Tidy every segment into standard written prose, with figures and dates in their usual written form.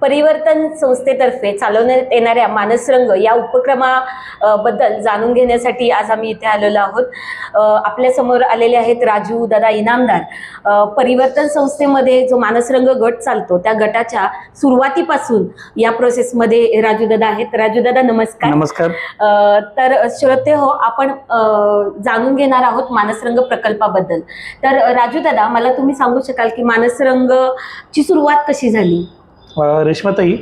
परिवर्तन संस्थेतर्फे चालवण्यात येणाऱ्या मानसरंग या उपक्रमाबद्दल जाणून घेण्यासाठी आज आम्ही इथे आलेलो आहोत। आपल्या समोर आलेले आहेत राजू दादा इनामदार। परिवर्तन संस्थेमध्ये जो मानसरंग गट चालतो त्या गटाच्या सुरुवातीपासून या प्रोसेसमध्ये राजू दादा आहेत। राजू दादा नमस्कार। नमस्कार। तर श्रोते हो, आपण जाणून घेणार आहोत मानसरंग प्रकल्पाबद्दल। तर राजू दादा, मला तुम्ही सांगू शकाल की मानसरंगची सुरुवात कशी झाली? रेश्माताई,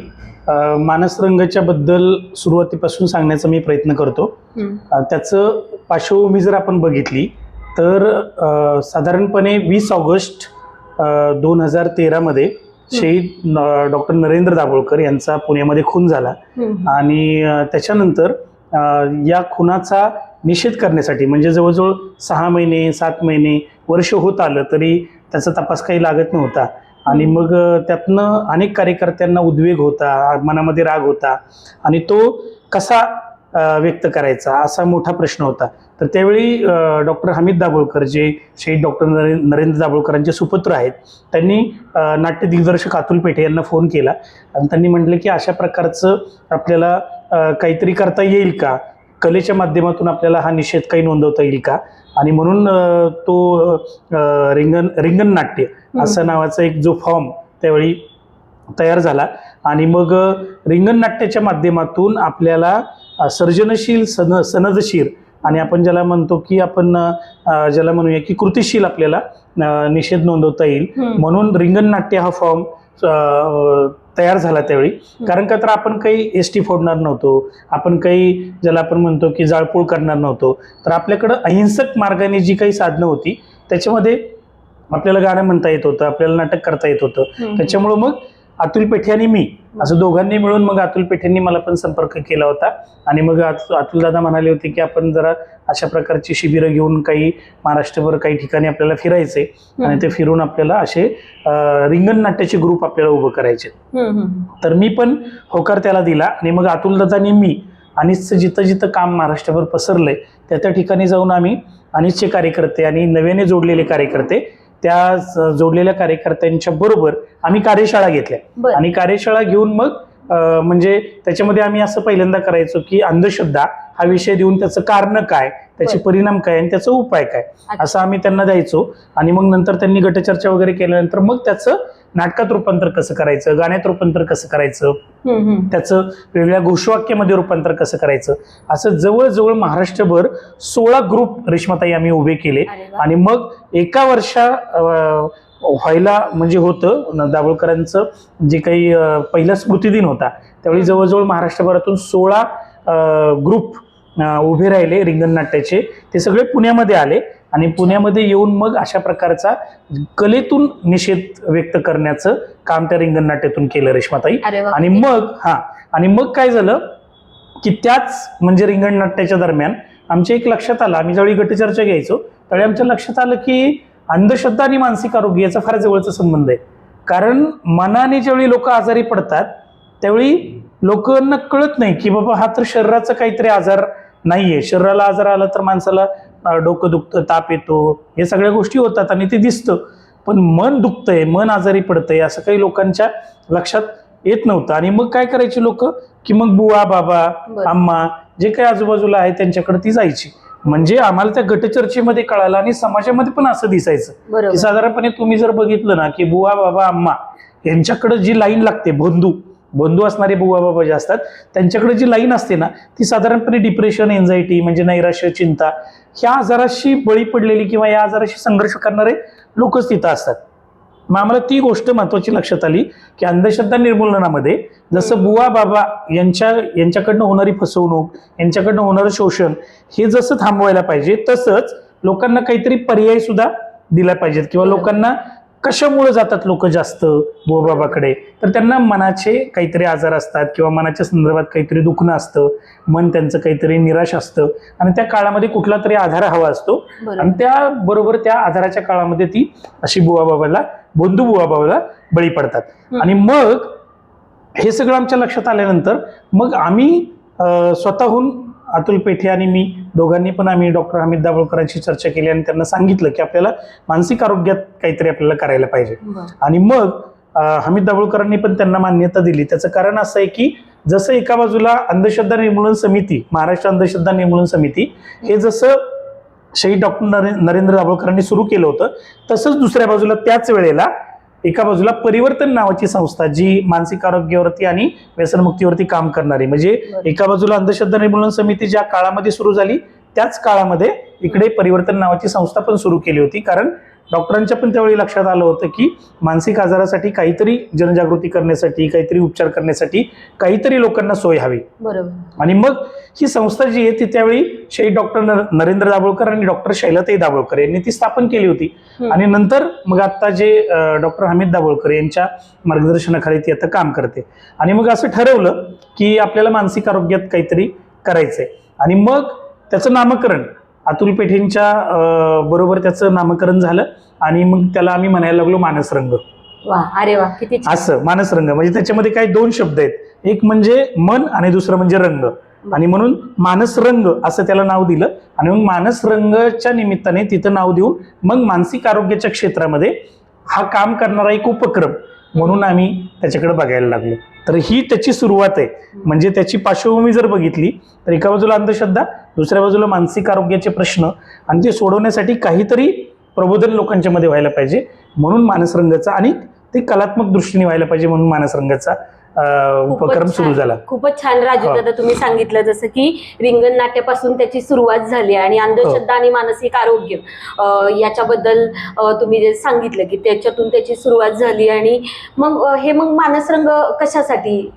मानसरंगाच्या बद्दल सुरुवातीपासून सांगण्याचा मी प्रयत्न करतो। त्याचं पार्श्वभूमी जर आपण बघितली तर साधारणपणे 20 ऑगस्ट 2013 मध्ये शहीद डॉक्टर नरेंद्र दाभोळकर यांचा पुण्यामध्ये खून झाला आणि त्याच्यानंतर या खुनाचा निषेध करण्यासाठी म्हणजे जवळजवळ 6 महिने 7 महिने वर्ष होत आलं तरी त्याचा तपास काही लागत नव्हता आणि मग त्यातनं अनेक कार्यकर्त्यांना उद्वेग होता, मनामध्ये राग होता आणि तो कसा व्यक्त करायचा असा मोठा प्रश्न होता। तर त्यावेळी डॉक्टर हमीद दाभोळकर जे शहीद डॉक्टर नरेंद्र दाभोळकरांचे सुपुत्र आहेत त्यांनी नाट्य दिग्दर्शक अतुल पेठे यांना फोन केला आणि त्यांनी म्हटलं की अशा प्रकारचं आपल्याला काहीतरी करता येईल का, कलेच्या माध्यमातून आपल्याला हा निषेध काही नोंदवता येईल का। आणि म्हणून तो रिंगण नाट्य असं नावाचा एक जो फॉर्म त्यावेळी तयार झाला आणि मग रिंगण नाट्याच्या माध्यमातून आपल्याला सर्जनशील सनदशीर आणि आपण ज्याला म्हणतो की आपण ज्याला म्हणूया की कृतिशील आपल्याला निषेध नोंदवता येईल म्हणून रिंगण नाट्य हा फॉर्म तयार झाला त्यावेळी। कारण का तर आपण काही एसटी फोडणार नव्हतो, आपण काही ज्याला आपण म्हणतो की जाळपोळ करणार नव्हतो, तर आपल्याकडं अहिंसक मार्गाने जी काही साधनं होती त्याच्यामध्ये आपल्याला गाणं म्हणता येत होतं, आपल्याला नाटक करता येत होतं। त्याच्यामुळं मग अतुल पेठे आणि मी असं दोघांनी मिळून मग अतुल पेठेंनी मला पण संपर्क केला होता आणि मग अतुल दादा म्हणाले होते की आपण जरा अशा प्रकारची शिबिरं घेऊन काही महाराष्ट्रभर काही ठिकाणी आपल्याला फिरायचे आणि ते फिरून आपल्याला असे रिंगण नाट्याचे ग्रुप आपल्याला उभं करायचे। तर मी पण होकार त्याला दिला आणि मग अतुल दादानी मी अनिसचं जिथं जिथं काम महाराष्ट्रभर पसरलंय त्या ठिकाणी जाऊन आम्ही अनिसचे कार्यकर्ते आणि नव्याने जोडलेले कार्यकर्ते त्या जोडलेल्या कार्यकर्त्यांच्या बरोबर आम्ही कार्यशाळा घेतल्या आणि कार्यशाळा घेऊन मग म्हणजे त्याच्यामध्ये आम्ही असं पहिल्यांदा करायचो की अंधश्रद्धा हा विषय देऊन त्याचं कारण काय, त्याचे परिणाम काय आणि त्याचा उपाय काय असं आम्ही त्यांना द्यायचो आणि मग नंतर त्यांनी गटचर्चा वगैरे केल्यानंतर मग त्याचं नाटकात रूपांतर कसं करायचं, गाण्यात रूपांतर कसं करायचं, त्याचं वेगळ्या घोषवाक्यामध्ये रूपांतर कसं करायचं, असं जवळजवळ महाराष्ट्रभर 16 ग्रुप रेश्माताई आम्ही उभे केले आणि मग एका वर्षा व्हायला म्हणजे होतं दाभोळकरांचं जे काही पहिला स्मृतिदिन होता त्यावेळी जवळजवळ महाराष्ट्रभरातून 16 ग्रुप उभे राहिले रिंगण नाट्याचे। ते सगळे पुण्यामध्ये आले आणि पुण्यामध्ये येऊन मग अशा प्रकारचा कलेतून निषेध व्यक्त करण्याचं काम त्या रिंगण नाट्यातून केलं रेश्माताई। आणि मग काय झालं की त्याच म्हणजे रिंगण नाट्याच्या दरम्यान आमच्या एक लक्षात आलं, आम्ही ज्यावेळी गटचर्चा घ्यायचो त्यावेळी आमच्या लक्षात आलं की अंधश्रद्धा आणि मानसिक आरोग्य याचा फार जवळचा संबंध आहे। कारण मनाने ज्यावेळी लोक आजारी पडतात त्यावेळी लोकांना कळत नाही की बाबा हा तर शरीराचा काहीतरी आजार नाहीये, शरीराला आजार आला तर माणसाला डोकं दुखतं, ताप येतो, हे सगळ्या गोष्टी होतात आणि ते दिसतं, पण मन दुखतंय, मन आजारी पडतंय असं काही लोकांच्या लक्षात येत नव्हतं। आणि मग काय करायचे लोक की मग बुवा बाबा आम्मा जे काही आजूबाजूला आहे त्यांच्याकडे ती जायची। म्हणजे आम्हाला त्या गटचर्चेमध्ये कळालं आणि समाजामध्ये पण असं दिसायचं की साधारणपणे तुम्ही जर बघितलं ना की बुवा बाबा आम्मा यांच्याकडे जी लाईन लागते, बंधू असणारे बुवा बाबा जे असतात त्यांच्याकडे जी लाईन असते ना ती साधारणपणे डिप्रेशन, एन्झायटी म्हणजे नैराश्य, चिंता ह्या आजाराशी बळी पडलेली किंवा या आजाराशी संघर्ष करणारे लोकच तिथं असतात। मग आम्हाला ती गोष्ट महत्वाची लक्षात आली की अंधश्रद्धा निर्मूलनामध्ये जसं बुवा बाबा यांच्याकडनं होणारी फसवणूक, यांच्याकडनं होणारं शोषण हे जसं थांबवायला पाहिजे तसंच लोकांना काहीतरी पर्याय सुद्धा दिला पाहिजेत किंवा लोकांना कशामुळे जातात लोक जास्त बुवा बाबाकडे, तर त्यांना मनाचे काहीतरी आजार असतात किंवा मनाच्या संदर्भात काहीतरी दुखणं असतं, मन त्यांचं काहीतरी निराश असतं आणि त्या काळामध्ये कुठला तरी आधार हवा असतो आणि त्याबरोबर त्या आधाराच्या काळामध्ये ती अशी बंधू बुवा बाबाला बळी पडतात। आणि मग हे सगळं आमच्या लक्षात आल्यानंतर मग आम्ही स्वतःहून अतुल पेठे आणि मी दोघांनी पण आम्ही डॉक्टर हमीद दाभोळकरांशी चर्चा केली आणि त्यांना सांगितलं की आपल्याला मानसिक आरोग्यात काहीतरी आपल्याला करायला पाहिजे। आणि मग हमीद दाभोळकरांनी पण त्यांना मान्यता दिली. त्याचं कारण असं आहे की जसं एका बाजूला अंधश्रद्धा निर्मूलन समिती, महाराष्ट्र अंधश्रद्धा निर्मूलन समिती हे जसं शहीद डॉक्टर नरेंद्र दाभोळकरांनी सुरू केलं होतं, तसंच दुसऱ्या बाजूला त्याच वेळेला एका बाजूला परिवर्तन नावाची संस्था जी मानसिक आरोग्यावरती आणि व्यसनमुक्तीवरती काम करणारी, म्हणजे एका बाजूला अंधश्रद्धा निर्मूलन समिती ज्या काळामध्ये सुरू झाली त्याच काळामध्ये इकडे परिवर्तन नावाची संस्था पण सुरू केली होती. कारण डॉक्टरांच्या पण त्यावेळी लक्षात आलं होतं की मानसिक आजारासाठी काहीतरी जनजागृती करण्यासाठी, काहीतरी उपचार करण्यासाठी काहीतरी लोकांना सोय हवी. बरोबर. आणि मग ही संस्था जी आहे ती त्यावेळी शहीद डॉक्टर नरेंद्र दाभोळकर आणि डॉक्टर शैलताई दाभोळकर यांनी ती स्थापन केली होती. आणि नंतर मग आता जे डॉक्टर हमीद दाभोळकर यांच्या मार्गदर्शनाखाली ती आता काम करते. आणि मग असं ठरवलं की आपल्याला मानसिक आरोग्यात काहीतरी करायचंय. आणि मग त्याचं नामकरण अतुल पेठेंच्या बरोबर त्याचं नामकरण झालं. आणि मग त्याला आम्ही म्हणायला लागलो मानसरंग. वा, अरे वा, किती छान. असं मानसरंग म्हणजे त्याच्यामध्ये काही दोन शब्द आहेत, एक म्हणजे मन आणि दुसरं म्हणजे रंग. आणि म्हणून मानसरंग असं त्याला नाव दिलं. आणि मग मानसरंगच्या निमित्ताने तिथं नाव देऊन मग मानसिक आरोग्याच्या क्षेत्रामध्ये हा काम करणारा एक उपक्रम म्हणून आम्ही त्याच्याकडे बघायला लागलो. तर ही त्याची सुरुवात आहे. म्हणजे त्याची पार्श्वभूमी जर बघितली तर एका बाजूला अंधश्रद्धा, दुसऱ्या बाजूला मानसिक आरोग्याचे प्रश्न, आणि ते सोडवण्यासाठी काहीतरी प्रबोधन लोकांच्या मध्ये व्हायला पाहिजे म्हणून मानसरंगाचा, आणि ते कलात्मक दृष्टीने व्हायला पाहिजे म्हणून मानसरंगाचा उपक्रम सुरू झाला. खूपच छान राजू दादा तुम्ही सांगितलं, जसं की रिंगण नाट्यापासून त्याची सुरुवात झाली आणि अंधश्रद्धा आणि मानसिक आरोग्य याच्याबद्दल तुम्ही जे सांगितलं की त्याच्यातून त्याची सुरुवात झाली. आणि मग मग मानसरंग कशासाठी?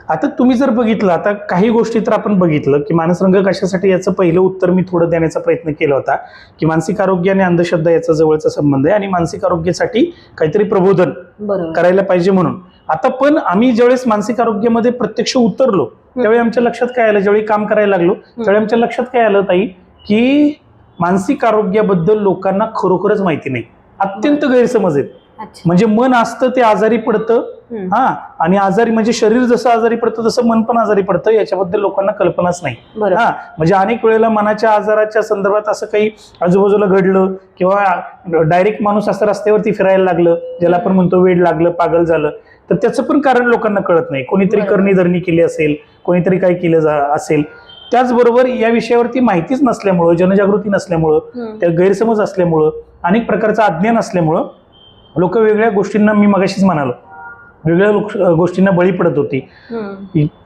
आता तुम्ही जर बघितलं, आता काही गोष्टी तर आपण बघितलं की मानसरंग कशासाठी, याचं पहिलं उत्तर मी थोडं देण्याचा प्रयत्न केला होता की मानसिक आरोग्य आणि अंधश्रद्धा याचा जवळचा संबंध आहे आणि मानसिक आरोग्यासाठी काहीतरी प्रबोधन करायला पाहिजे म्हणून. आता पण आम्ही ज्यावेळेस मानसिक आरोग्यामध्ये प्रत्यक्ष उतरलो त्यावेळी आमच्या लक्षात काय आलं, ज्यावेळी काम करायला लागलो त्यावेळी आमच्या लक्षात काय आलं ताई, की मानसिक आरोग्याबद्दल लोकांना खरोखरच माहिती नाही, अत्यंत गैरसमज आहेत. म्हणजे मन असतं ते आजारी पडतं, आणि आजारी म्हणजे शरीर जसं आजारी पडतं तसं मन पण आजारी पडतं, याच्याबद्दल लोकांना कल्पनाच नाही. म्हणजे अनेक वेळेला मनाच्या आजाराच्या संदर्भात असं काही आजूबाजूला घडलं किंवा डायरेक्ट माणूस असं रस्त्यावरती फिरायला लागलं, ज्याला आपण म्हणतो वेड लागलं, पागल झालं, तर त्याचं पण कारण लोकांना कळत नाही. कोणीतरी करणी केली असेल, कोणीतरी काय केलं असेल. त्याचबरोबर या विषयावरती माहितीच नसल्यामुळं, जनजागृती नसल्यामुळं, त्या गैरसमज असल्यामुळं, अनेक प्रकारचं अज्ञान असल्यामुळं लोक वेगळ्या गोष्टींना, मी मगाशीच म्हणालो, वेगळ्या गोष्टींना बळी पडत होती.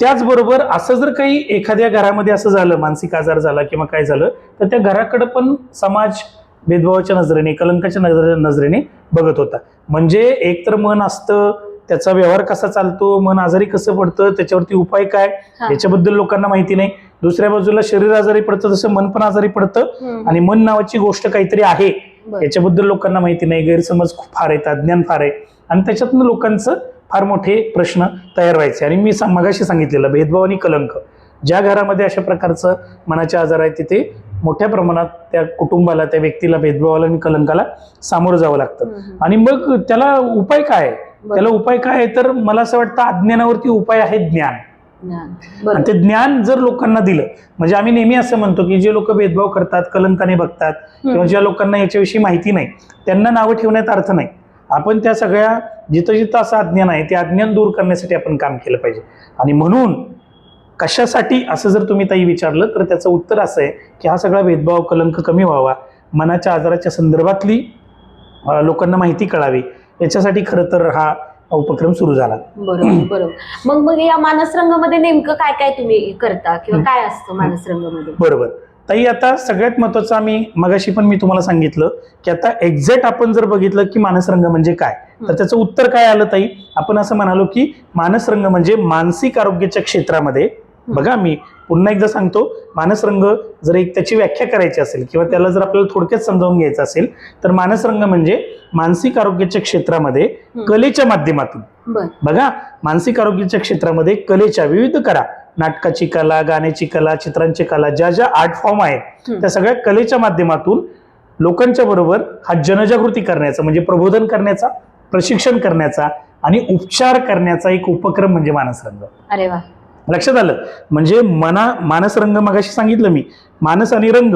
त्याचबरोबर असं जर काही एखाद्या घरामध्ये असं झालं, मानसिक आजार झाला किंवा काय झालं, तर त्या घराकडे पण समाज भेदभावाच्या नजरेने, कलंकाच्या नजरेने बघत होता. म्हणजे एक तर मन असतं, त्याचा व्यवहार कसा चालतो, मन आजारी कसं पडतं, त्याच्यावरती उपाय काय, याच्याबद्दल लोकांना माहिती नाही. दुसऱ्या बाजूला शरीर आजारी पडतं तसं मन पण आजारी पडतं, आणि मन नावाची गोष्ट काहीतरी आहे याच्याबद्दल लोकांना माहिती नाही. गैरसमज फार आहेत, अज्ञान फार आहे, आणि त्याच्यातून लोकांचं फार मोठे प्रश्न तयार व्हायचे. आणि मी मगाशी सांगितलेलं भेदभाव आणि कलंक, ज्या घरामध्ये अशा प्रकारचं मनाचे आजार आहे तिथे मोठ्या प्रमाणात त्या कुटुंबाला, त्या व्यक्तीला भेदभावाला आणि कलंकाला सामोरं जावं लागतं. आणि मग त्याला उपाय काय आहे? त्याला उपाय काय आहे तर मला असं वाटतं अज्ञानावरती उपाय आहे ज्ञान. आणि ते ज्ञान जर लोकांना दिलं, म्हणजे आम्ही नेहमी असं म्हणतो की जे लोक भेदभाव करतात, कलंकाने बघतात, किंवा ज्या लोकांना याच्याविषयी माहिती नाही त्यांना नावं ठेवण्यात अर्थ नाही. आपण त्या सगळ्या जिथं जिथं असं अज्ञान आहे ते अज्ञान दूर करण्यासाठी आपण काम केलं पाहिजे. आणि म्हणून कशासाठी असं जर तुम्ही ताई विचारलं तर त्याचं उत्तर असं आहे की हा सगळा भेदभाव, कलंक कमी व्हावा, मनाच्या आजाराच्या संदर्भातली लोकांना माहिती कळावी, याच्यासाठी खरं तर हा उपक्रम सुरू झाला. बरोबर. मग या मानसरंगामध्ये नेमकं काय काय तुम्ही करता किंवा काय असतं मानसरंगामध्ये? बरोबर ताई, आता सगळ्यात महत्वाचं आम्ही मगाशी पण मी तुम्हाला सांगितलं की आता एक्झॅक्ट आपण जर बघितलं की मानसरंग म्हणजे काय, तर त्याचं उत्तर काय आलं ताई? आपण असं म्हणालो की मानसरंग म्हणजे मानसिक आरोग्याच्या क्षेत्रामध्ये, बघा मी पुन्हा एकदा सांगतो, मानसरंग जर एक त्याची व्याख्या करायची असेल किंवा त्याला जर आपल्याला थोडक्यात समजावून घ्यायचं असेल तर मानसरंग म्हणजे मानसिक आरोग्याच्या क्षेत्रामध्ये कलेच्या माध्यमातून, बघा मानसिक आरोग्याच्या क्षेत्रामध्ये कलेच्या विविध कला, नाटकाची कला, गाण्याची कला, चित्रांची कला, ज्या ज्या आर्ट फॉर्म आहेत त्या सगळ्या कलेच्या माध्यमातून लोकांच्या बरोबर हा जनजागृती करण्याचा, म्हणजे प्रबोधन करण्याचा, प्रशिक्षण करण्याचा आणि उपचार करण्याचा एक उपक्रम म्हणजे मानसरंग. अरे वा, लक्षात आलं? म्हणजे मानसरंग मगाशी सांगितलं मी, मानस आणि रंग,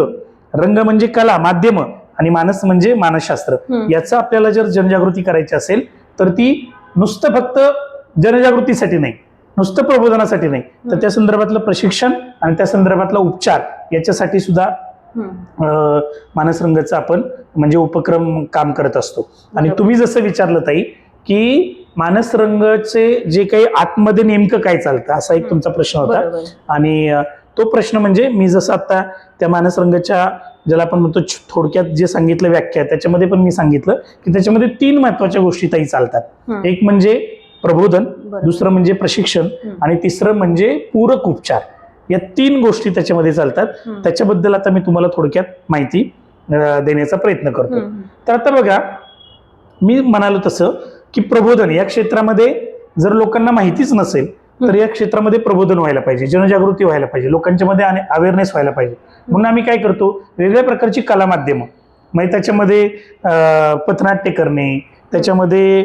रंग म्हणजे कला, माध्यम, आणि मानस म्हणजे मानसशास्त्र. याचा आपल्याला जर जनजागृती करायची असेल तर ती नुसतं फक्त जनजागृतीसाठी नाही, नुसतं प्रबोधनासाठी नाही, तर त्या संदर्भातलं प्रशिक्षण आणि त्या संदर्भातला उपचार याच्यासाठी सुद्धा मानसरंगचा आपण म्हणजे उपक्रम काम करत असतो. आणि तुम्ही जसं विचारलं ताई की मानसरंगचे जे काही आतमध्ये नेमकं काय चालतं असा एक तुमचा प्रश्न होता. आणि तो प्रश्न म्हणजे मी जसं आता त्या मानसरंगच्या ज्याला आपण म्हणतो थोडक्यात जे सांगितलं व्याख्या त्याच्यामध्ये पण मी सांगितलं की त्याच्यामध्ये 3 महत्वाच्या गोष्टी ताई चालतात. एक म्हणजे प्रबोधन, दुसरं म्हणजे प्रशिक्षण आणि तिसरं म्हणजे पूरक उपचार. या 3 गोष्टी त्याच्यामध्ये चालतात. त्याच्याबद्दल आता मी तुम्हाला थोडक्यात माहिती देण्याचा प्रयत्न करतो. तर आता बघा, मी म्हणालो तसं की प्रबोधन या क्षेत्रामध्ये जर लोकांना माहितीच नसेल तर या क्षेत्रामध्ये प्रबोधन व्हायला पाहिजे, जनजागृती व्हायला पाहिजे, लोकांच्या मध्ये अवेअरनेस व्हायला पाहिजे. म्हणून आम्ही काय करतो, वेगवेगळ्या प्रकारची कला माध्यमं म्हणजे त्याच्यामध्ये पथनाट्य करणे, त्याच्यामध्ये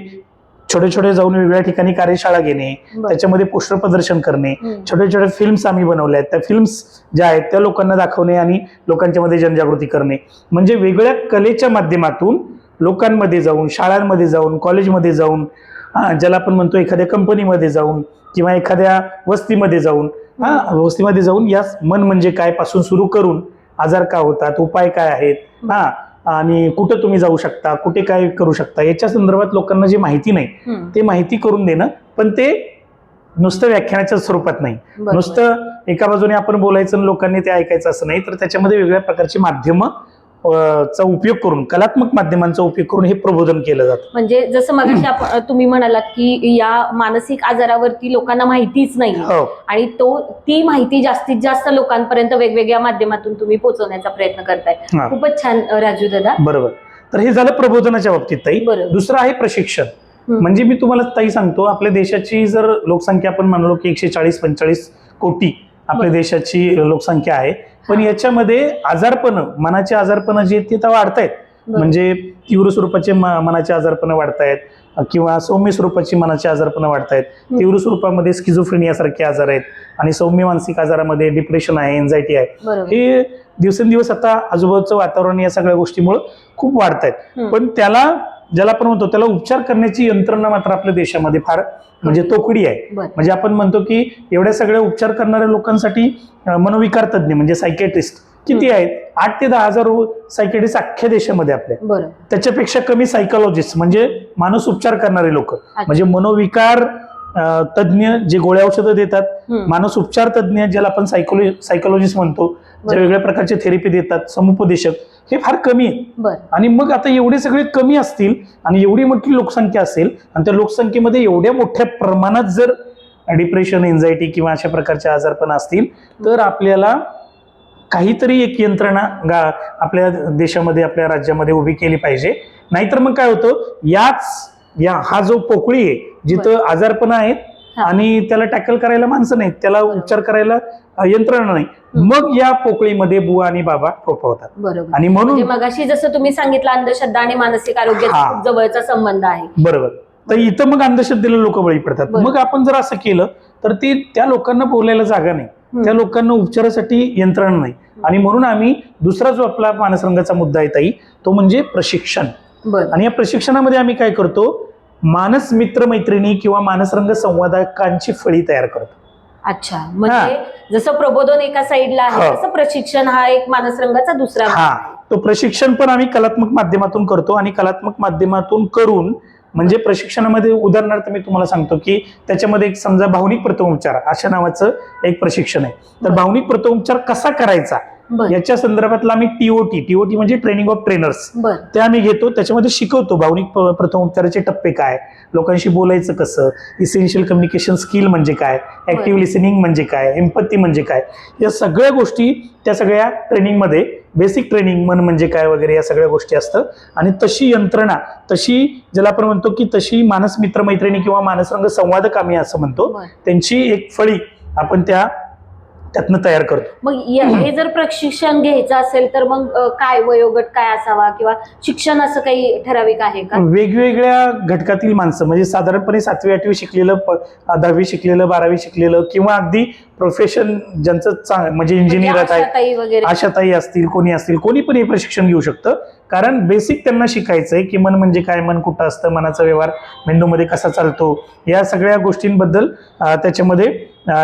छोटे छोटे जाऊन वेगवेगळ्या ठिकाणी कार्यशाळा घेणे, त्याच्यामध्ये पोस्टर प्रदर्शन करणे, छोटे छोटे फिल्म्स आम्ही बनवल्या आहेत, त्या फिल्म्स ज्या आहेत त्या लोकांना दाखवणे आणि लोकांच्या मध्ये जनजागृती करणे. म्हणजे वेगवेगळ्या कलेच्या माध्यमातून लोकांमध्ये जाऊन, शाळांमध्ये जाऊन, कॉलेजमध्ये जाऊन, ज्याला आपण म्हणतो एखाद्या कंपनीमध्ये जाऊन किंवा एखाद्या वस्तीमध्ये जाऊन या मन म्हणजे काय पासून सुरू करून आजार का होतात, उपाय काय आहेत, आणि कुठं तुम्ही जाऊ शकता, कुठे काय करू शकता, याच्या संदर्भात लोकांना जी माहिती नाही ते माहिती करून देणं. पण ते नुसतं व्याख्यानाच्या स्वरूपात नाही, नुसतं एका बाजूने आपण बोलायचं आणि लोकांनी ते ऐकायचं असं नाही, तर त्याच्यामध्ये वेगवेगळ्या प्रकारची माध्यमं चा उपयोग करून, कलात्मक माध्यमांचा उपयोग करून हे प्रबोधन केलं जातं. म्हणजे जसं मगाशी तुम्ही म्हणालात की या मानसिक आजारावरती लोकांना माहितीच नाही आणि ती माहिती जास्तीत जास्त लोकांपर्यंत वेगवेगळ्या माध्यमातून तुम्ही पोहोचवण्याचा प्रयत्न करताय. खूपच छान राजू दादा. बरोबर. तर हे झालं प्रबोधनाच्या बाबतीत ताई. दुसरं आहे प्रशिक्षण. म्हणजे मी तुम्हाला ताई सांगतो, आपल्या देशाची जर लोकसंख्या आपण म्हणलो की 140-45 कोटी आपल्या देशाची लोकसंख्या आहे, पण याच्यामध्ये आजारपण, मनाचे आजारपण जे ते वाढतायत. म्हणजे तीव्र स्वरूपाचे मनाचे आजारपण वाढतायत किंवा सौम्य स्वरूपाची मनाचे आजारपण वाढतायत. तीव्र स्वरूपामध्ये स्किझोफ्रेनिया सारखे आजार आहेत आणि सौम्य मानसिक आजारामध्ये डिप्रेशन आहे, एन्झायटी आहे. हे दिवसेंदिवस आता आजूबाजूचं वातावरण या सगळ्या गोष्टीमुळे खूप वाढतायत. पण ज्याला आपण म्हणतो त्याला उपचार करण्याची यंत्रणा मात्र आपल्या देशामध्ये फार म्हणजे तोकडी आहे. म्हणजे आपण म्हणतो की एवढ्या सगळ्या उपचार करणाऱ्या लोकांसाठी मनोविकार तज्ञ म्हणजे सायकॅट्रिस्ट किती आहेत, 8 ते 10 हजार सायकॅट्रिस्ट अख्ख्या देशामध्ये आपल्या. त्याच्यापेक्षा कमी सायकोलॉजिस्ट म्हणजे मानस उपचार करणारे लोक, म्हणजे मनोविकार तज्ञ जे गोळ्या औषधं देतात, मानस उपचार तज्ञ ज्याला आपण सायकोलॉजिस्ट म्हणतो, जे वेगवेगळ्या प्रकारचे थेरपी देतात, समुपदेशक, हे फार कमी आहे. आणि मग आता एवढे सगळे कमी असतील आणि एवढी मोठी लोकसंख्या असेल आणि त्या लोकसंख्येमध्ये एवढ्या मोठ्या प्रमाणात जर डिप्रेशन, एन्झायटी किंवा अशा प्रकारचे आजारपण असतील तर आपल्याला काहीतरी एक यंत्रणा आपल्या देशामध्ये, आपल्या राज्यामध्ये उभी केली पाहिजे. नाहीतर मग काय होतं, हा जो पोकळी आहे जिथं आजारपण आहेत आणि त्याला टॅकल करायला माणसं नाहीत, त्याला उपचार करायला यंत्रणा नाही, मग या पोकळीमध्ये बुवा आणि बाबा फोफवतात. आणि म्हणून मगाशी जसं तुम्ही सांगितलं, अंधश्रद्धा आणि मानसिक आरोग्याचा खूप जवळचा संबंध आहे. बरोबर. तर इथं मग अंधश्रद्धेला लोक बळी पडतात. मग आपण जर असं केलं तर त्या लोकांना बोलायला जागा नाही, त्या लोकांना उपचारासाठी यंत्रणा नाही. आणि म्हणून आम्ही दुसरा जो आपला मानसरंगाचा मुद्दा आहे ताई, तो म्हणजे प्रशिक्षण. आणि या प्रशिक्षणामध्ये आम्ही काय करतो, मानस मित्र मैत्रिणी किंवा मानसरंग संवादकांची फळी तयार करतो. अच्छा, म्हणजे जसं प्रबोधन एका साईडला आहे तसं प्रशिक्षण हा एक मानसरंगाचा दुसरा. तो प्रशिक्षण पण आम्ही कलात्मक माध्यमातून करतो. आणि कलात्मक माध्यमातून करून म्हणजे प्रशिक्षणामध्ये उदाहरणार्थ मी तुम्हाला सांगतो की त्याच्यामध्ये एक समजा भावनिक प्रथमोपचार अशा नावाचं एक प्रशिक्षण आहे. तर भावनिक प्रथमोपचार कसा करायचा याच्या संदर्भातला आम्ही टीओटी म्हणजे ट्रेनिंग ऑफ ट्रेनर्स ते आम्ही घेतो. त्याच्यामध्ये शिकवतो भावनिक प्रथमोपचाराचे टप्पे काय, लोकांशी बोलायचं कसं, इसेन्शियल कम्युनिकेशन स्किल म्हणजे काय, ऍक्टिव्ह लिसनिंग म्हणजे काय, एम्पॅथी म्हणजे काय, या सगळ्या गोष्टी त्या सगळ्या ट्रेनिंगमध्ये, बेसिक ट्रेनिंग मन म्हणजे काय वगैरे या सगळ्या गोष्टी असतात. आणि तशी यंत्रणा, तशी ज्याला आपण म्हणतो की तशी मानस मित्र मैत्रिणी किंवा मानसरंग संवादक आम्ही असं म्हणतो, त्यांची एक फळी आपण त्या त्यातनं तयार करतो. मग हे जर प्रशिक्षण घ्यायचं असेल तर मग काय वयोगट काय असावा किंवा शिक्षण असं काही ठराविक आहे का? वेगवेगळ्या घटकातील माणसं म्हणजे साधारणपणे 7वी 8वी शिकलेलं, 10वी शिकलेलं, 12वी शिकलेलं किंवा अगदी प्रोफेशन ज्यांचं म्हणजे इंजिनियर आशाताई वगैरे आशाताई असतील, कोणी असतील, कोणी पण हे प्रशिक्षण घेऊ शकतं. कारण बेसिक त्यांना शिकायचंय की मन म्हणजे काय, मन कुठं असतं, मनाचा व्यवहार मेंदूमध्ये कसा चालतो, या सगळ्या गोष्टींबद्दल त्याच्यामध्ये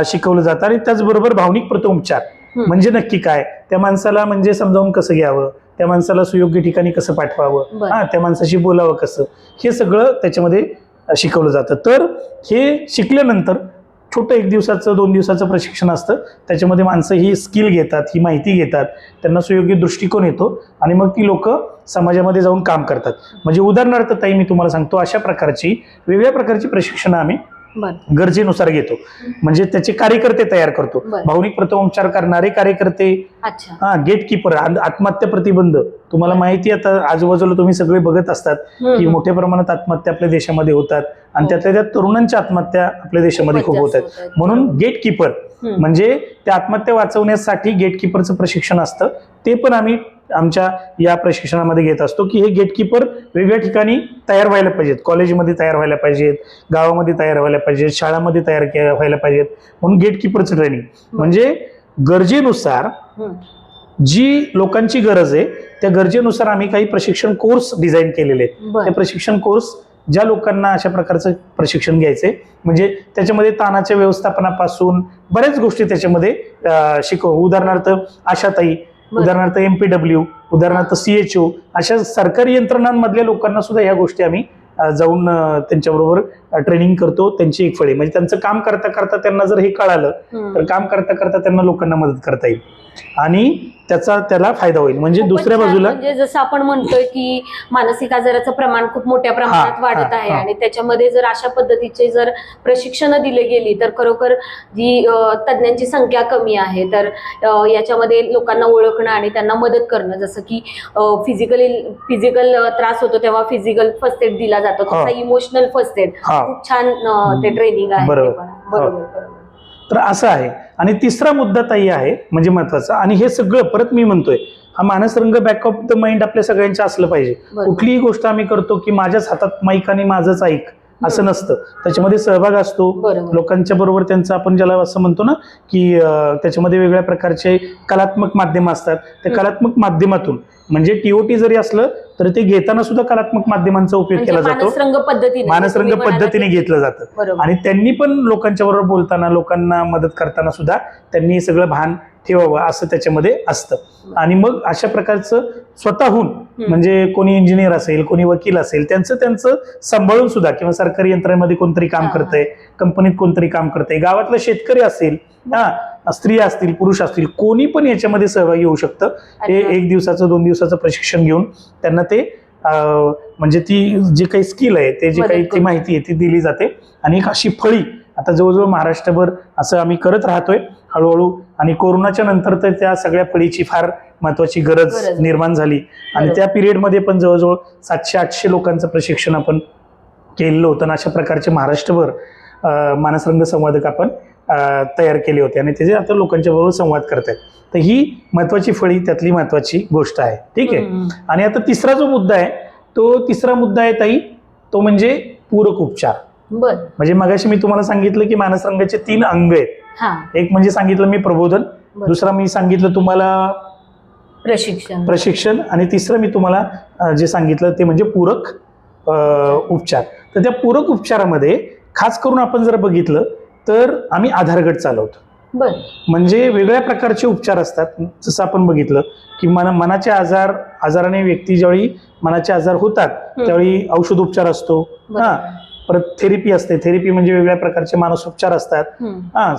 शिकवलं जातं. आणि त्याचबरोबर भावनिक प्रत्युपचार म्हणजे नक्की काय, त्या माणसाला म्हणजे समजावून कसं घ्यावं, त्या माणसाला सुयोग्य ठिकाणी कसं पाठवावं, त्या माणसाशी बोलावं कसं, हे सगळं त्याच्यामध्ये शिकवलं जातं. तर हे शिकल्यानंतर छोटं 1 दिवसाचं 2 दिवसाचं प्रशिक्षण असतं. त्याच्यामध्ये माणसं ही स्किल घेतात, ही माहिती घेतात, त्यांना सुयोग्य दृष्टिकोन येतो आणि मग ती लोक समाजामध्ये जाऊन काम करतात. म्हणजे उदाहरणार्थ ताई मी तुम्हाला सांगतो, अशा प्रकारची वेगवेगळ्या प्रकारची प्रशिक्षण आम्ही गरजेनुसार घेतो. म्हणजे त्याचे कार्यकर्ते तयार करतो. भावनिक प्रत्युपचार करणारे कार्यकर्ते, गेटकीपर, आत्महत्या प्रतिबंध. तुम्हाला माहिती आता आजूबाजूला तुम्ही सगळे बघत असतात की मोठ्या प्रमाणात आत्महत्या आपल्या देशामध्ये होतात आणि त्यातल्या त्यात तरुणांच्या आत्महत्या आपल्या देशामध्ये खूप होत आहेत. म्हणून गेटकीपर म्हणजे त्या आत्महत्या वाचवण्यासाठी गेटकीपरचं प्रशिक्षण असतं. ते पण आम्ही आमच्या या प्रशिक्षणामध्ये घेत असतो की हे गेटकीपर वेगवेगळ्या ठिकाणी तयार व्हायला पाहिजेत. कॉलेजमध्ये तयार व्हायला पाहिजेत, गावामध्ये तयार व्हायला पाहिजेत, शाळामध्ये तयार व्हायला पाहिजेत. म्हणून गेटकीपरचं ट्रेनिंग म्हणजे गरजेनुसार जी लोकांची गरज आहे त्या गरजेनुसार आम्ही काही प्रशिक्षण कोर्स डिझाईन केलेले आहेत. ते प्रशिक्षण कोर्स ज्या लोकांना अशा प्रकारचं प्रशिक्षण घ्यायचंय म्हणजे त्याच्यामध्ये ताणाच्या व्यवस्थापनापासून बऱ्याच गोष्टी त्याच्यामध्ये शिकवू. उदाहरणार्थ आशाताई, उदाहरणार्थ MPW, उदाहरणार्थ CHO, अशा सरकारी यंत्रणांमधल्या लोकांना सुद्धा ह्या गोष्टी आम्ही जाऊन त्यांच्याबरोबर ट्रेनिंग करतो. त्यांची एक फळी म्हणजे त्यांचं काम करता करता त्यांना जर हे कळालं तर काम करता करता त्यांना लोकांना मदत करता येईल आणि त्याला फायदा होईल. म्हणजे दुसऱ्या बाजूला म्हणजे जसं आपण म्हणतोय की मानसिक आजाराचं प्रमाण खूप मोठ्या प्रमाणात वाढत आहे आणि त्याच्यामध्ये जर अशा पद्धतीचे जर प्रशिक्षण दिले गेली तर खरोखर जी तज्ञांची संख्या कमी आहे. तर याच्यामध्ये लोकांना ओळखणं आणि त्यांना मदत करणं, जसं की फिजिकल त्रास होतो तेव्हा फिजिकल फर्स्ट एड दिला जातो, तसा इमोशनल फर्स्ट एड खूप छान ते ट्रेनिंग आहे. बरोबर. तर असं आहे. आणि तिसरा मुद्दा ताई आहे म्हणजे महत्वाचा, आणि हे सगळं परत मी म्हणतोय हा मानसरंग बॅक ऑफ द माइंड आपल्या सगळ्यांचं असलं पाहिजे. कुठलीही गोष्ट आम्ही करतो की माझ्याच हातात माईक आणि माझंच ऐक असं नसतं. त्याच्यामध्ये सहभाग असतो लोकांच्या बरोबर त्यांचं, आपण ज्याला असं म्हणतो ना की त्याच्यामध्ये वेगवेगळ्या प्रकारचे कलात्मक माध्यम असतात. त्या कलात्मक माध्यमातून म्हणजे TOT जरी असलं तर ते घेताना सुद्धा कलात्मक माध्यमांचा उपयोग केला जातो. मानसरंग पद्धतीने घेतलं जातं आणि त्यांनी पण लोकांच्या बरोबर बोलताना, लोकांना मदत करताना सुद्धा त्यांनी सगळं भान ठेवावं असं त्याच्यामध्ये असतं. आणि मग अशा प्रकारचं स्वतःहून म्हणजे कोणी इंजिनियर असेल, कोणी वकील असेल, त्यांचं सांभाळून सुद्धा, किंवा सरकारी यंत्रणेमध्ये कोणतरी काम करतंय, कंपनीत कोणतरी काम करतंय, गावातला शेतकरी असेल, स्त्रिया असतील, पुरुष असतील, कोणी पण याच्यामध्ये सहभागी होऊ शकतं. हे 1 दिवसाचं 2 दिवसाचं प्रशिक्षण घेऊन त्यांना ते म्हणजे ती जे काही स्किल आहे, ते जे काही ती माहिती आहे ती दिली जाते. आणि एक अशी फळी आता जवळजवळ महाराष्ट्रभर असं आम्ही करत राहतोय हळूहळू. आणि कोरोनाच्या नंतर तर त्या सगळ्या फळीची फार महत्वाची गरज निर्माण झाली आणि त्या पिरियडमध्ये पण जवळजवळ 700-800 लोकांचं प्रशिक्षण आपण केलेलं होतं. आणि अशा प्रकारचे महाराष्ट्रभर मानसरंग संवादक आपण तयार केले होते आणि त्याचे आता लोकांच्या बरोबर संवाद करतायत. तर ही महत्वाची फळी त्यातली महत्वाची गोष्ट आहे. ठीक आहे. आणि आता तिसरा जो मुद्दा आहे, तो तिसरा मुद्दा आहे ताई, तो म्हणजे पूरक उपचार. म्हणजे मगाशी मी तुम्हाला सांगितलं की मानसरंगाचे 3 अंग आहेत. एक म्हणजे सांगितलं मी प्रबोधन, दुसरा मी सांगितलं तुम्हाला प्रशिक्षण आणि तिसरं मी तुम्हाला जे सांगितलं ते म्हणजे पूरक उपचार. तर त्या पूरक उपचारामध्ये खास करून आपण जर बघितलं तर आम्ही आधार गट चालवतो. म्हणजे वेगवेगळ्या प्रकारचे उपचार असतात. जसं आपण बघितलं की मनाचे आजाराने व्यक्ती ज्यावेळी मनाचे आजार होतात त्यावेळी औषध उपचार असतो. परत थेरपी असते. थेरपी म्हणजे वेगवेगळ्या प्रकारचे मानसोपचार असतात.